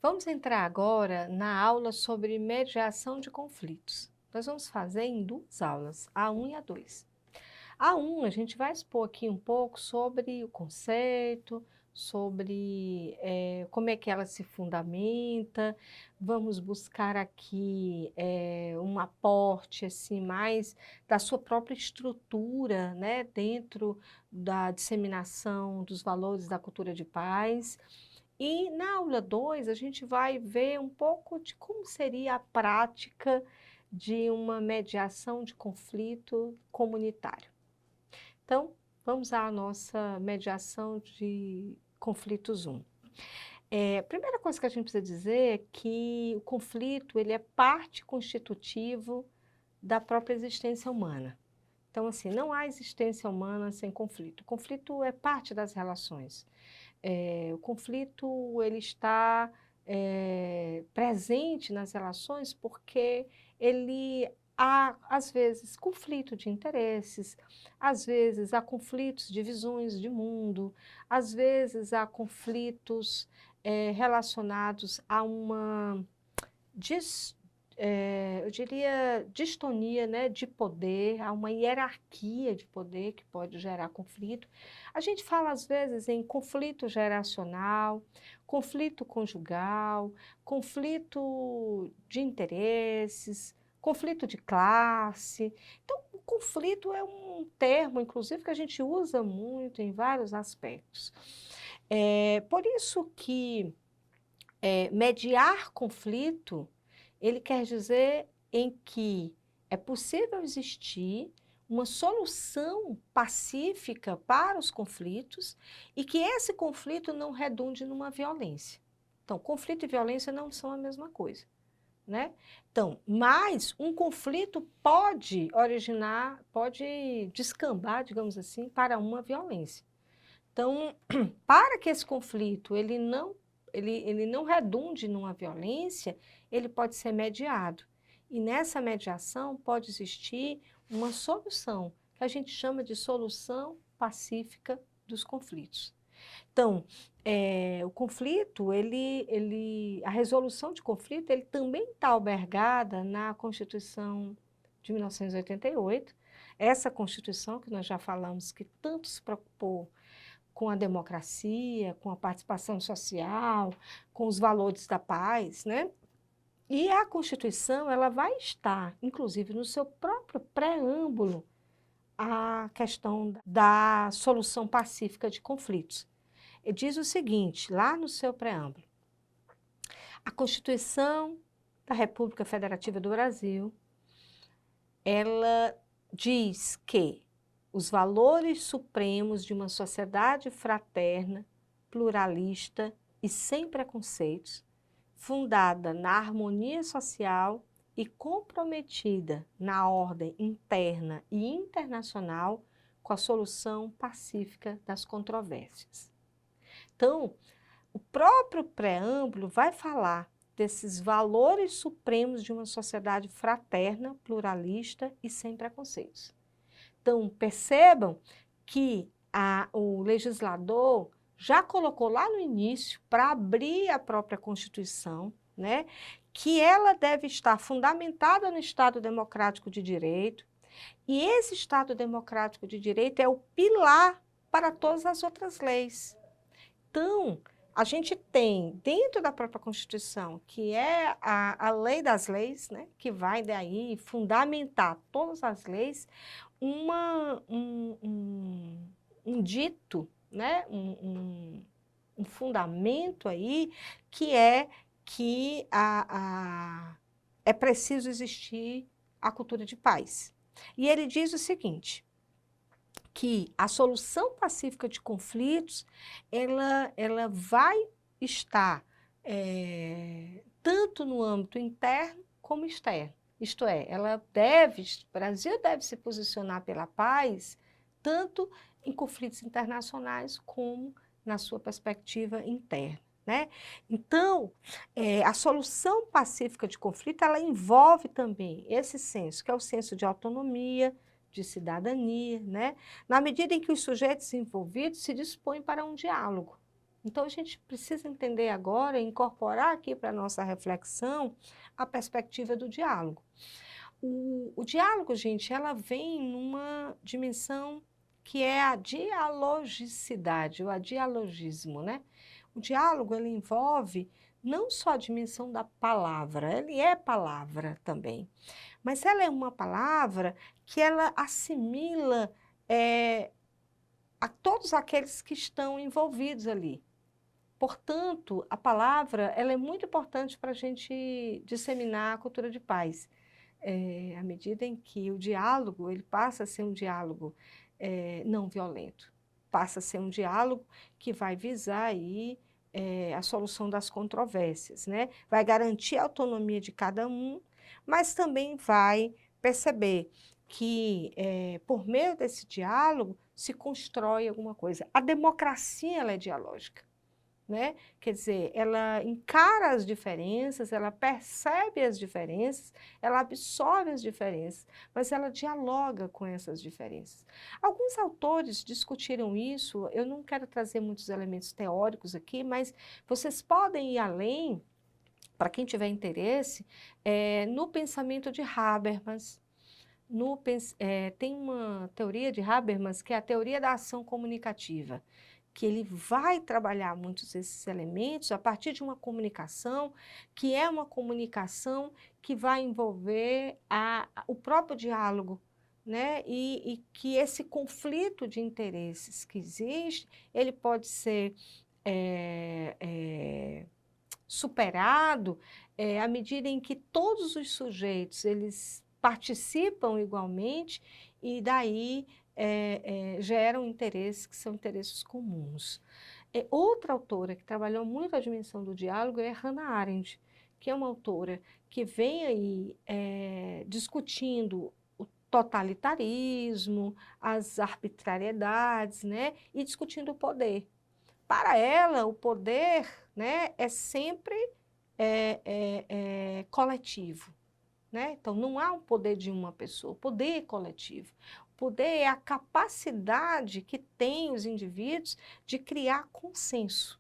Vamos entrar agora na aula sobre mediação de conflitos. Nós vamos fazer em duas aulas, a 1 e a 2. A 1, a gente vai expor aqui um pouco sobre o conceito, sobre como é que ela se fundamenta. Vamos buscar aqui um aporte assim, mais da sua própria estrutura, né, dentro da disseminação dos valores da cultura de paz. E na aula 2 a gente vai ver um pouco de como seria a prática de uma mediação de conflito comunitário. Então, vamos à nossa mediação de conflitos 1. A primeira coisa que a gente precisa dizer é que o conflito ele é parte constitutivo da própria existência humana. Então, assim, não há existência humana sem conflito. O conflito é parte das relações. O conflito ele está presente nas relações porque ele há, às vezes, conflito de interesses, às vezes há conflitos de visões de mundo, às vezes há conflitos relacionados a uma eu diria, distonia, né, de poder, há uma hierarquia de poder que pode gerar conflito. A gente fala, às vezes, em conflito geracional, conflito conjugal, conflito de interesses, conflito de classe. Então, o conflito é um termo, inclusive, que a gente usa muito em vários aspectos. Por isso que mediar conflito ele quer dizer em que é possível existir uma solução pacífica para os conflitos e que esse conflito não redunde numa violência. Então, conflito e violência não são a mesma coisa, né? Então, mas um conflito pode originar, pode descambar, digamos assim, para uma violência. Então, para que esse conflito ele não redunde numa violência, ele pode ser mediado. E nessa mediação pode existir uma solução, que a gente chama de solução pacífica dos conflitos. Então, o conflito, a resolução de conflito, ele também está albergada na Constituição de 1988, essa Constituição que nós já falamos que tanto se preocupou com a democracia, com a participação social, com os valores da paz, né? E a Constituição, ela vai estar, inclusive, no seu próprio preâmbulo, a questão da solução pacífica de conflitos. E diz o seguinte, lá no seu preâmbulo, a Constituição da República Federativa do Brasil, ela diz que os valores supremos de uma sociedade fraterna, pluralista e sem preconceitos, fundada na harmonia social e comprometida na ordem interna e internacional com a solução pacífica das controvérsias. Então, o próprio preâmbulo vai falar desses valores supremos de uma sociedade fraterna, pluralista e sem preconceitos. Então, percebam que o legislador já colocou lá no início, para abrir a própria Constituição, né, que ela deve estar fundamentada no Estado Democrático de Direito, e esse Estado Democrático de Direito é o pilar para todas as outras leis. Então, a gente tem, dentro da própria Constituição, que é a lei das leis, né, que vai daí fundamentar todas as leis, um dito, né, um fundamento aí, que é que é preciso existir a cultura de paz. E ele diz o seguinte, que a solução pacífica de conflitos, ela vai estar tanto no âmbito interno como externo. Isto é, o Brasil deve se posicionar pela paz, tanto em conflitos internacionais como na sua perspectiva interna, né? Então, a solução pacífica de conflito, ela envolve também esse senso, que é o senso de autonomia, de cidadania, né? Na medida em que os sujeitos envolvidos se dispõem para um diálogo. Então, a gente precisa entender agora, incorporar aqui para a nossa reflexão, a perspectiva do diálogo. O diálogo, gente, ela vem numa dimensão que é a dialogicidade, ou a dialogismo, né? O diálogo, ele envolve não só a dimensão da palavra, ele é palavra também, mas ela é uma palavra que ela assimila a todos aqueles que estão envolvidos ali. Portanto, a palavra ela é muito importante para a gente disseminar a cultura de paz. À medida em que o diálogo ele passa a ser um diálogo não violento, passa a ser um diálogo que vai visar aí, a solução das controvérsias, né? Vai garantir a autonomia de cada um, mas também vai perceber que, por meio desse diálogo, se constrói alguma coisa. A democracia ela é dialógica, né? Quer dizer, ela encara as diferenças, ela percebe as diferenças, ela absorve as diferenças, mas ela dialoga com essas diferenças. Alguns autores discutiram isso, eu não quero trazer muitos elementos teóricos aqui, mas vocês podem ir além, para quem tiver interesse, no pensamento de Habermas. Tem uma teoria de Habermas que é a teoria da ação comunicativa, que ele vai trabalhar muitos desses elementos a partir de uma comunicação, que é uma comunicação que vai envolver o próprio diálogo, né? E que esse conflito de interesses que existe, ele pode ser superado à medida em que todos os sujeitos, eles participam igualmente e daí geram interesses que são interesses comuns. Outra autora que trabalhou muito a dimensão do diálogo é Hannah Arendt, que é uma autora que vem aí discutindo o totalitarismo, as arbitrariedades, né, e discutindo o poder. Para ela, o poder, né, é sempre coletivo. Né? Então, não há um poder de uma pessoa, o poder é coletivo. O poder é a capacidade que têm os indivíduos de criar consenso.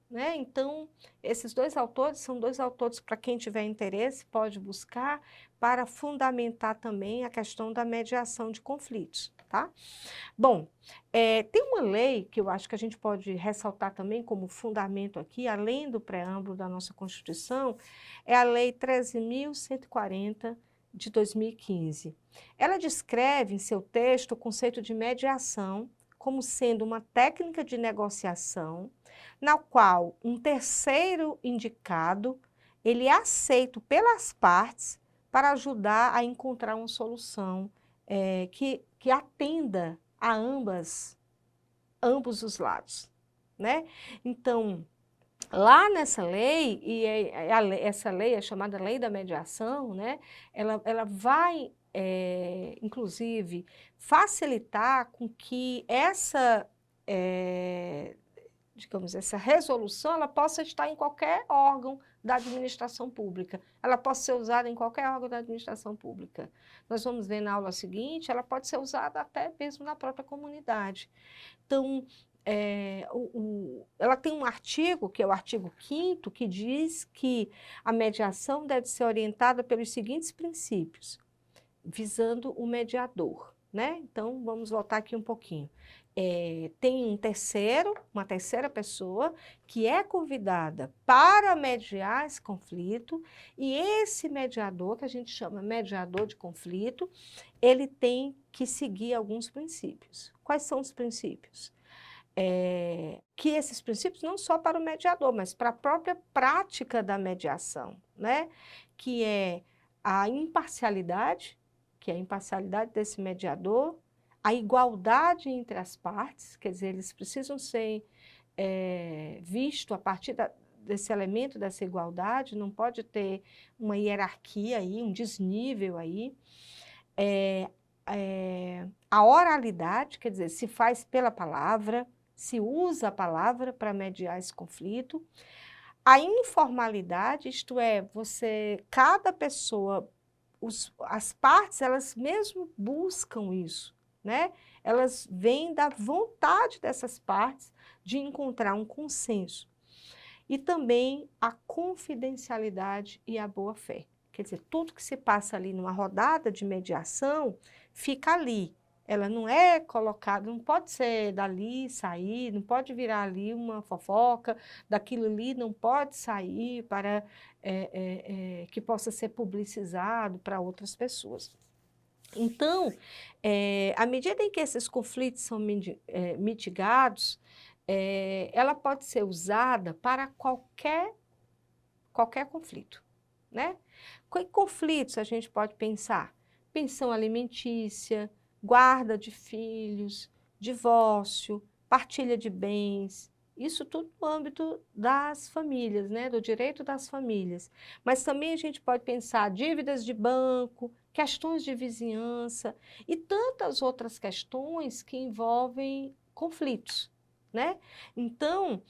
Né? Então, esses dois autores são dois autores, para quem tiver interesse, pode buscar, para fundamentar também a questão da mediação de conflitos. Tá? Bom, tem uma lei que eu acho que a gente pode ressaltar também como fundamento aqui, além do preâmbulo da nossa Constituição, é a Lei 13.140 de 2015. Ela descreve em seu texto o conceito de mediação como sendo uma técnica de negociação na qual um terceiro indicado, ele é aceito pelas partes para ajudar a encontrar uma solução que atenda a ambos os lados, né? Então, lá nessa lei, essa lei é chamada Lei da Mediação, né? Ela vai, inclusive, facilitar com que digamos, essa resolução ela possa estar em qualquer órgão da administração pública. Ela pode ser usada em qualquer órgão da administração pública. Nós vamos ver na aula seguinte, ela pode ser usada até mesmo na própria comunidade. Então, ela tem um artigo, que é o artigo 5º, que diz que a mediação deve ser orientada pelos seguintes princípios, visando o mediador, né? Então, vamos voltar aqui um pouquinho. Tem uma terceira pessoa que é convidada para mediar esse conflito, e esse mediador, que a gente chama mediador de conflito, ele tem que seguir alguns princípios. Quais são os princípios? Que esses princípios não só para o mediador, mas para a própria prática da mediação, né? Que é a imparcialidade, que é a imparcialidade desse mediador, a igualdade entre as partes, quer dizer, eles precisam ser vistos a partir desse elemento dessa igualdade, não pode ter uma hierarquia aí, um desnível aí. A oralidade, quer dizer, se faz pela palavra, se usa a palavra para mediar esse conflito. A informalidade, isto é, cada pessoa, as partes, elas mesmo buscam isso, né? Elas vêm da vontade dessas partes de encontrar um consenso. E também a confidencialidade e a boa-fé. Quer dizer, tudo que se passa ali numa rodada de mediação fica ali. Ela não é colocada, não pode ser dali, sair, não pode virar ali uma fofoca, daquilo ali não pode sair para que possa ser publicizado para outras pessoas. Então, à medida em que esses conflitos são mitigados, ela pode ser usada para qualquer conflito, né? Que conflitos a gente pode pensar? Pensão alimentícia, guarda de filhos, divórcio, partilha de bens, isso tudo no âmbito das famílias, né? Do direito das famílias. Mas também a gente pode pensar dívidas de banco, questões de vizinhança e tantas outras questões que envolvem conflitos, né? Então,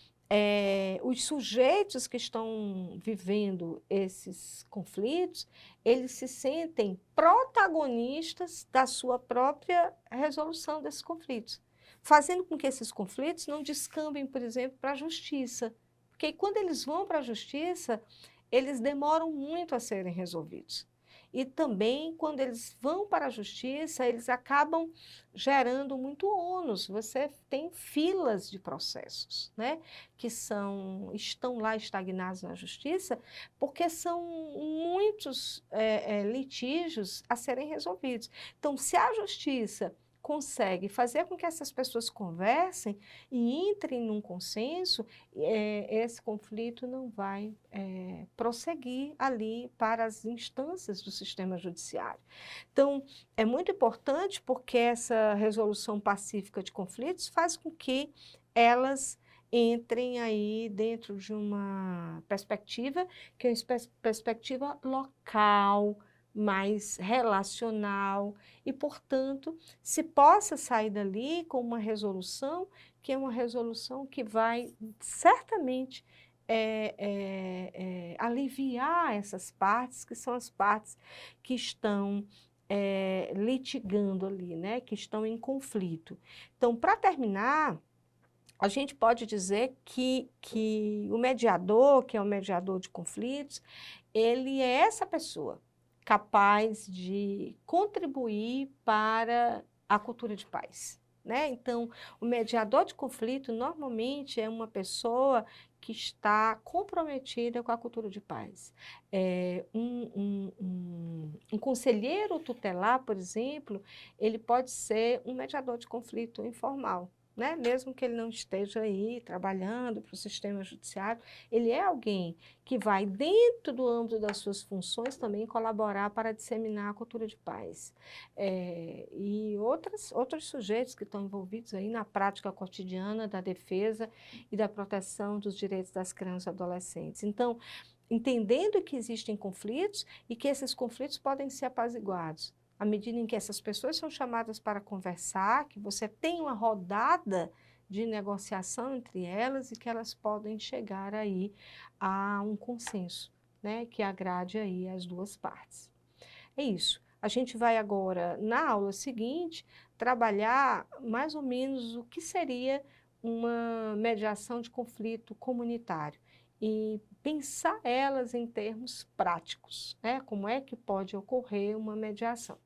os sujeitos que estão vivendo esses conflitos, eles se sentem protagonistas da sua própria resolução desses conflitos, fazendo com que esses conflitos não descambem, por exemplo, para a justiça. Porque quando eles vão para a justiça, eles demoram muito a serem resolvidos. E também, quando eles vão para a justiça, eles acabam gerando muito ônus. Você tem filas de processos, né, que estão lá estagnados na justiça, porque são muitos litígios a serem resolvidos. Então, se a justiça consegue fazer com que essas pessoas conversem e entrem num consenso, esse conflito não vai prosseguir ali para as instâncias do sistema judiciário. Então, é muito importante porque essa resolução pacífica de conflitos faz com que elas entrem aí dentro de uma perspectiva que é uma perspectiva local, mais relacional e, portanto, se possa sair dali com uma resolução que é uma resolução que vai certamente aliviar essas partes, que são as partes que estão litigando ali, né, que estão em conflito. Então, para terminar, a gente pode dizer que o mediador, que é o mediador de conflitos, ele é essa pessoa capaz de contribuir para a cultura de paz, né? Então, o mediador de conflito normalmente é uma pessoa que está comprometida com a cultura de paz. Um conselheiro tutelar, por exemplo, ele pode ser um mediador de conflito informal, né? Mesmo que ele não esteja aí trabalhando para o sistema judiciário, ele é alguém que vai, dentro do âmbito das suas funções, também colaborar para disseminar a cultura de paz. E outros sujeitos que estão envolvidos aí na prática cotidiana da defesa e da proteção dos direitos das crianças e adolescentes. Então, entendendo que existem conflitos e que esses conflitos podem ser apaziguados, à medida em que essas pessoas são chamadas para conversar, que você tem uma rodada de negociação entre elas e que elas podem chegar aí a um consenso, né, que agrade aí as duas partes. É isso. A gente vai agora, na aula seguinte, trabalhar mais ou menos o que seria uma mediação de conflito comunitário e pensar elas em termos práticos, né? Como é que pode ocorrer uma mediação.